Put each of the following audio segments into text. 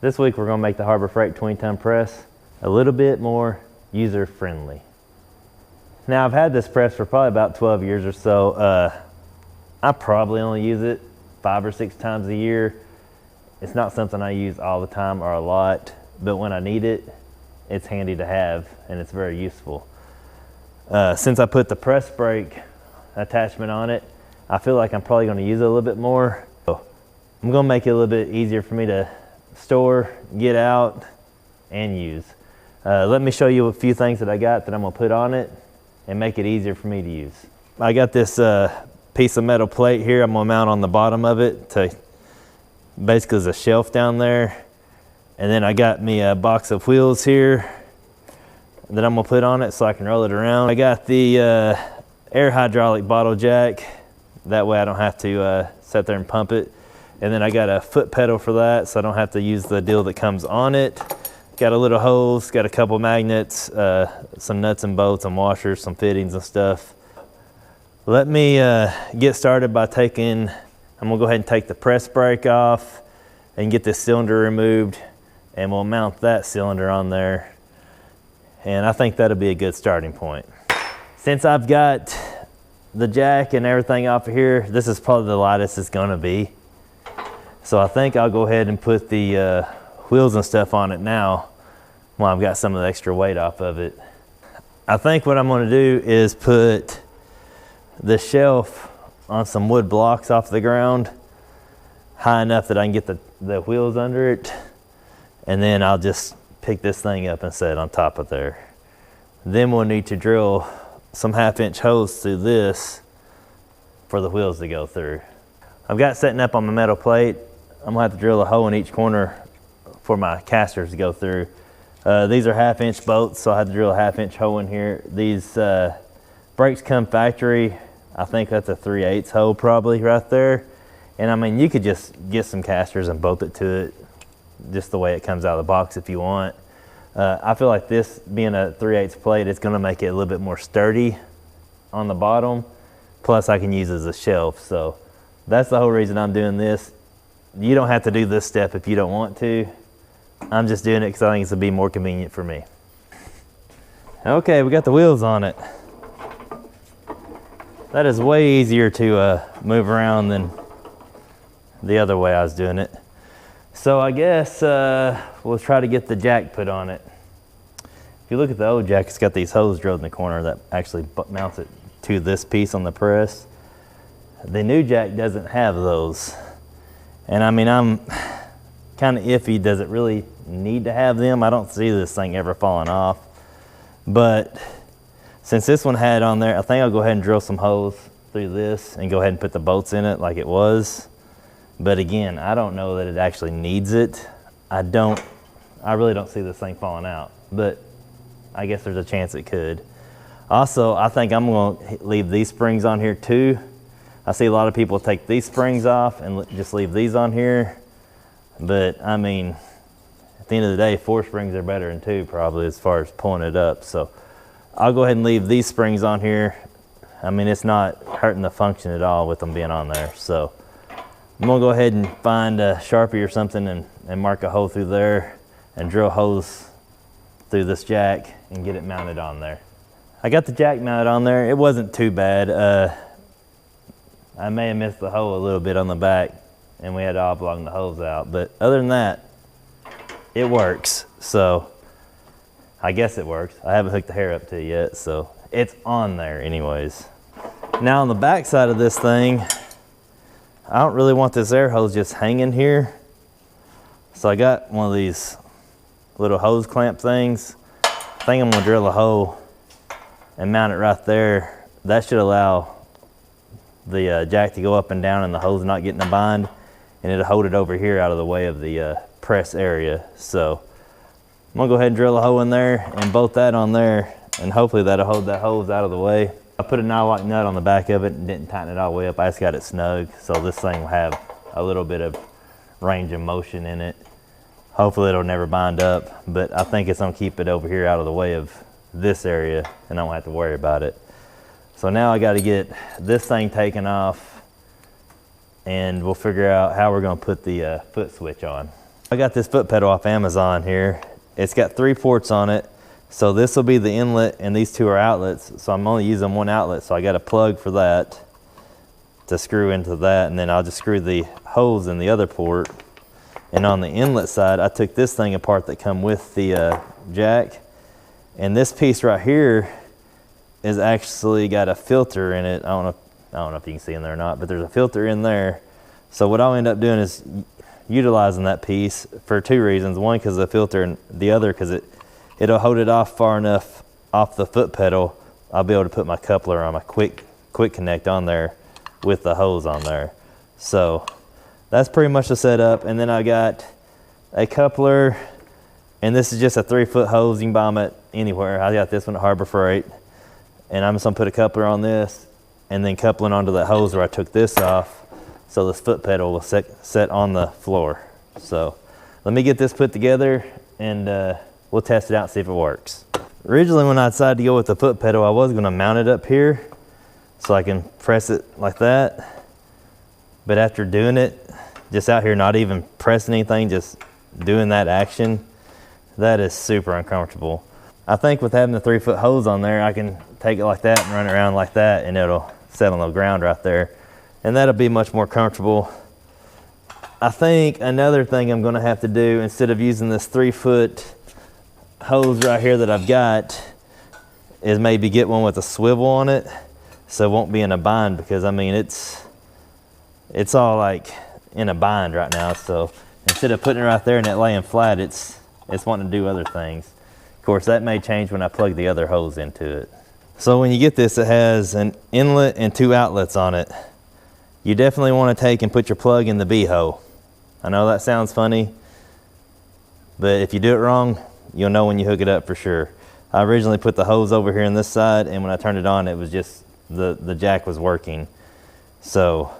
This week we're going to make the Harbor Freight 20-ton press a little bit more user-friendly. Now I've had this press for probably about 12 years or so. I probably only use it 5 or 6 times a year. It's not something I use all the time or a lot, but when I need it, it's handy to have and it's very useful. Since I put the press brake attachment on it, I feel like I'm probably going to use it a little bit more. So I'm going to make it a little bit easier for me to store, get out, and use. Let me show you a few things that I got that I'm going to put on it and make it easier for me to use. I got this piece of metal plate here I'm going to mount on the bottom of it to basically as a shelf down there. And then I got me a box of wheels here that I'm going to put on it so I can roll it around. I got the air hydraulic bottle jack. That way I don't have to sit there and pump it. And then I got a foot pedal for that so I don't have to use the deal that comes on it. Got a little hose, got a couple magnets, some nuts and bolts and washers, some fittings and stuff. Let me get started by I'm gonna go ahead and take the press brake off and get this cylinder removed, and we'll mount that cylinder on there. And I think that'll be a good starting point. Since I've got the jack and everything off of here, this is probably the lightest it's gonna be. So I think I'll go ahead and put the wheels and stuff on it now while I've got some of the extra weight off of it. I think what I'm gonna do is put the shelf on some wood blocks off the ground high enough that I can get the wheels under it, and then I'll just pick this thing up and set it on top of there. Then we'll need to drill some 1/2-inch holes through this for the wheels to go through. I've got setting up on my metal plate. I'm gonna have to drill a hole in each corner for my casters to go through. These are 1/2-inch bolts, so I have to drill a 1/2-inch hole in here. These brakes come factory. I think that's a 3/8 hole probably right there. And I mean, you could just get some casters and bolt it to it just the way it comes out of the box if you want. I feel like this being a 3/8 plate, it's gonna make it a little bit more sturdy on the bottom. Plus I can use it as a shelf. So that's the whole reason I'm doing this. You don't have to do this step if you don't want to. I'm just doing it because I think it's gonna be more convenient for me. Okay, we got the wheels on it. That is way easier to move around than the other way I was doing it. So I guess we'll try to get the jack put on it. If you look at the old jack, it's got these holes drilled in the corner that actually mounts it to this piece on the press. The new jack doesn't have those. And I mean, I'm kind of iffy. Does it really need to have them? I don't see this thing ever falling off. But since this one had on there, I think I'll go ahead and drill some holes through this and go ahead and put the bolts in it like it was. But again, I don't know that it actually needs it. I really don't see this thing falling out, but I guess there's a chance it could. Also, I think I'm gonna leave these springs on here too. I see a lot of people take these springs off and just leave these on here. But I mean, at the end of the day, 4 springs are better than 2 probably as far as pulling it up. So I'll go ahead and leave these springs on here. I mean, it's not hurting the function at all with them being on there. So I'm gonna go ahead and find a Sharpie or something and mark a hole through there and drill holes through this jack and get it mounted on there. I got the jack mounted on there. It wasn't too bad. I may have missed the hole a little bit on the back and we had to oblong the holes out. But other than that, it works. So I guess it works. I haven't hooked the hair up to it yet, so it's on there anyways. Now on the back side of this thing, I don't really want this air hose just hanging here. So I got one of these little hose clamp things. I think I'm gonna drill a hole and mount it right there. That should allow the jack to go up and down and the hose not get in a bind, and it'll hold it over here out of the way of the press area. So I'm gonna go ahead and drill a hole in there and bolt that on there, and hopefully that'll hold that hose out of the way. I put a nylock nut on the back of it and didn't tighten it all the way up. I just got it snug, so this thing will have a little bit of range of motion in it. Hopefully it'll never bind up, but I think it's gonna keep it over here out of the way of this area and I don't have to worry about it. So now I gotta get this thing taken off and we'll figure out how we're gonna put the foot switch on. I got this foot pedal off Amazon here. It's got 3 ports on it. So this will be the inlet and these 2 are outlets. So I'm only using 1 outlet. So I got a plug for that to screw into that. And then I'll just screw the hose in the other port. And on the inlet side, I took this thing apart that come with the jack. And this piece right here is actually got a filter in it. I don't know if you can see in there or not, but there's a filter in there. So what I'll end up doing is utilizing that piece for 2 reasons. One, because of the filter, and the other, because it'll hold it off far enough off the foot pedal. I'll be able to put my coupler on my quick connect on there with the hose on there. So that's pretty much the setup. And then I got a coupler, and this is just a 3-foot hose. You can buy them at anywhere. I got this one at Harbor Freight. And I'm just gonna put a coupler on this and then coupling onto that hose where I took this off, so this foot pedal will set on the floor. So let me get this put together and we'll test it out and see if it works. Originally when I decided to go with the foot pedal, I was gonna mount it up here so I can press it like that. But after doing it, just out here not even pressing anything, just doing that action, that is super uncomfortable. I think with having the 3-foot hose on there, I can take it like that and run it around like that, and it'll set on the ground right there. And that'll be much more comfortable. I think another thing I'm gonna have to do, instead of using this 3-foot hose right here that I've got, is maybe get one with a swivel on it, so it won't be in a bind, because I mean, it's all like in a bind right now. So instead of putting it right there and it laying flat, it's wanting to do other things. Of course, that may change when I plug the other hose into it. So when you get this, it has an inlet and 2 outlets on it. You definitely want to take and put your plug in the B hole. I know that sounds funny, but if you do it wrong, you'll know when you hook it up for sure. I originally put the hose over here on this side, and when I turned it on, it was just the jack was working. So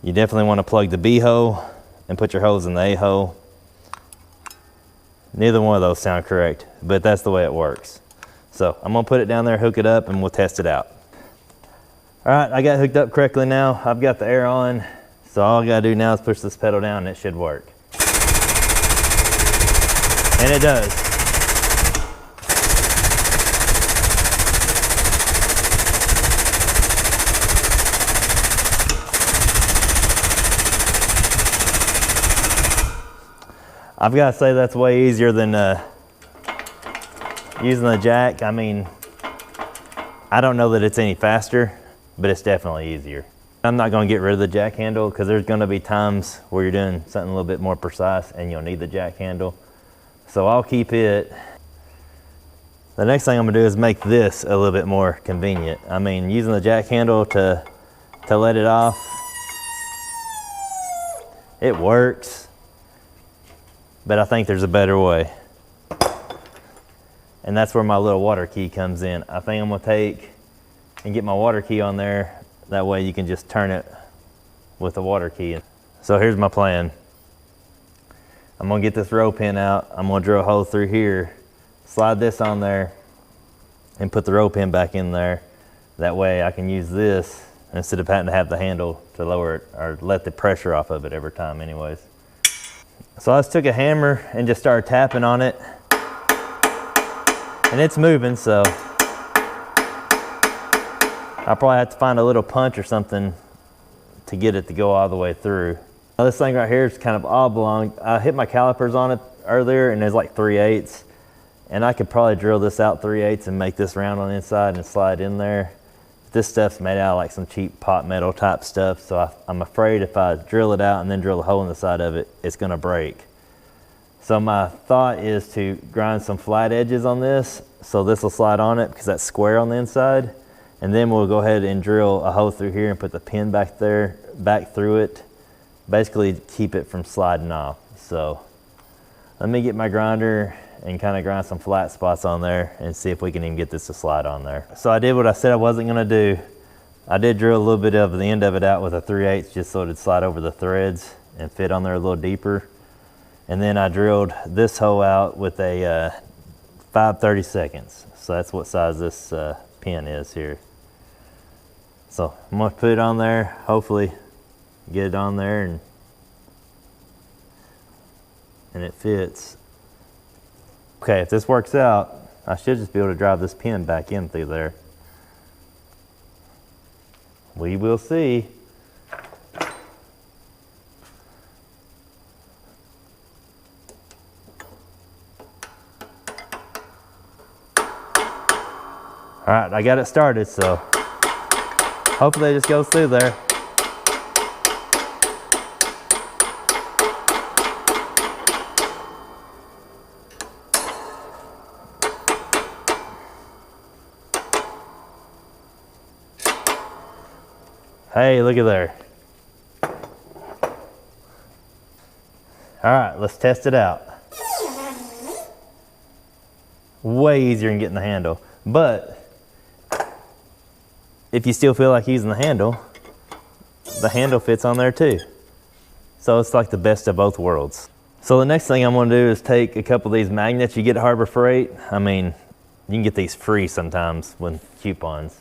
you definitely want to plug the B hole and put your hose in the A hole. Neither one of those sound correct, but that's the way it works. So I'm gonna put it down there, hook it up, and we'll test it out. All right, I got hooked up correctly now. I've got the air on. So all I gotta do now is push this pedal down and it should work. And it does. I've got to say that's way easier than using the jack. I mean, I don't know that it's any faster, but it's definitely easier. I'm not going to get rid of the jack handle because there's going to be times where you're doing something a little bit more precise and you'll need the jack handle. So I'll keep it. The next thing I'm going to do is make this a little bit more convenient. I mean, using the jack handle to let it off, it works. But I think there's a better way. And that's where my little water key comes in. I think I'm gonna take and get my water key on there. That way you can just turn it with the water key. So here's my plan. I'm gonna get this row pin out. I'm gonna drill a hole through here, slide this on there, and put the row pin back in there. That way I can use this instead of having to have the handle to lower it or let the pressure off of it every time anyways. So I just took a hammer and just started tapping on it. And it's moving, so I'll probably have to find a little punch or something to get it to go all the way through. Now this thing right here is kind of oblong. I hit my calipers on it earlier and it's like 3/8. And I could probably drill this out 3/8 and make this round on the inside and slide in there. This stuff's made out of like some cheap pot metal type stuff, so I'm afraid if I drill it out and then drill a hole in the side of it, it's gonna break. So my thought is to grind some flat edges on this, so this will slide on it because that's square on the inside. And then we'll go ahead and drill a hole through here and put the pin back there, back through it, basically keep it from sliding off. So let me get my grinder and kind of grind some flat spots on there and see if we can even get this to slide on there. So I did what I said I wasn't gonna do. I did drill a little bit of the end of it out with a 3/8 just so it'd slide over the threads and fit on there a little deeper. And then I drilled this hole out with a 5/32. So that's what size this pin is here. So I'm gonna put it on there, hopefully get it on there and and it fits. Okay, if this works out, I should just be able to drive this pin back in through there. We will see. All right, I got it started, so hopefully it just goes through there. Hey, look at there. All right, let's test it out. Way easier than getting the handle, but if you still feel like using the handle fits on there too. So it's like the best of both worlds. So the next thing I'm gonna do is take a couple of these magnets you get at Harbor Freight. I mean, you can get these free sometimes with coupons.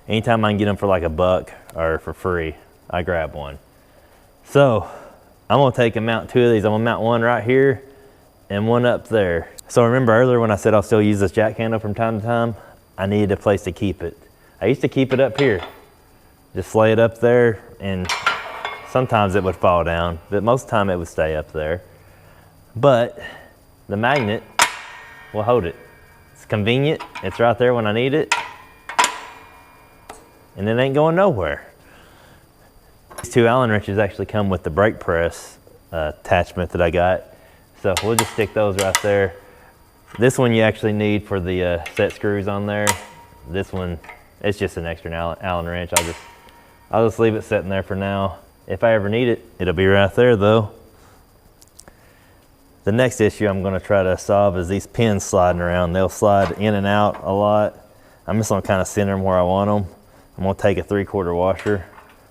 Anytime I can get them for like $1 or for free, I grab one. So I'm gonna take and mount 2 of these. I'm gonna mount one right here and one up there. So remember earlier when I said I'll still use this jack handle from time to time? I needed a place to keep it. I used to keep it up here. Just lay it up there, and sometimes it would fall down, but most of the time it would stay up there. But the magnet will hold it. It's convenient, it's right there when I need it, and it ain't going nowhere. These 2 Allen wrenches actually come with the brake press attachment that I got. So we'll just stick those right there. This one you actually need for the set screws on there. This one, it's just an extra Allen wrench. I'll just leave it sitting there for now. If I ever need it, it'll be right there though. The next issue I'm gonna try to solve is these pins sliding around. They'll slide in and out a lot. I'm just gonna kind of center them where I want them. I'm gonna take a 3/4 washer.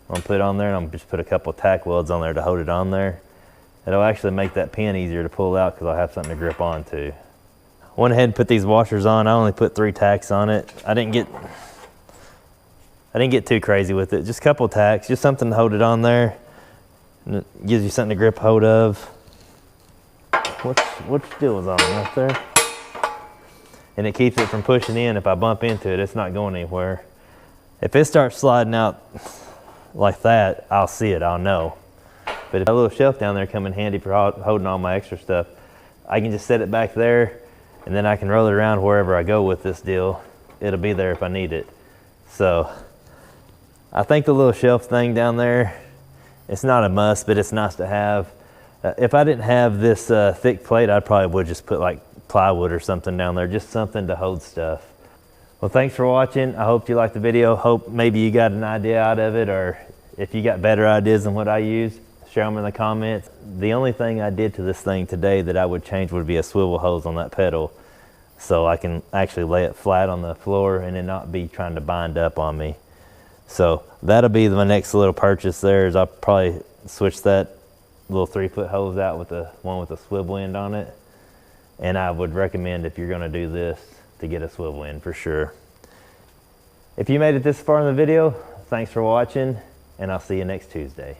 I'm gonna put it on there, and I'm gonna just put a couple of tack welds on there to hold it on there. It'll actually make that pin easier to pull out because I'll have something to grip onto. Went ahead and put these washers on. I only put 3 tacks on it. I didn't get too crazy with it. Just a couple of tacks, just something to hold it on there. And it gives you something to grip hold of. What still is on right there? And it keeps it from pushing in. If I bump into it, it's not going anywhere. If it starts sliding out like that, I'll see it, I'll know. But if a little shelf down there come in handy for holding all my extra stuff, I can just set it back there, and then I can roll it around wherever I go with this deal. It'll be there if I need it. So I think the little shelf thing down there, it's not a must, but it's nice to have. If I didn't have this thick plate, I probably would just put like plywood or something down there, just something to hold stuff. Well, thanks for watching. I hope you liked the video. Hope maybe you got an idea out of it, or if you got better ideas than what I used, share them in the comments. The only thing I did to this thing today that I would change would be a swivel hose on that pedal, so I can actually lay it flat on the floor and it not be trying to bind up on me. So that'll be my next little purchase there, is I'll probably switch that little 3-foot hose out with the one with a swivel end on it. And I would recommend, if you're gonna do this, to get a swivel end for sure. If you made it this far in the video, thanks for watching, and I'll see you next Tuesday.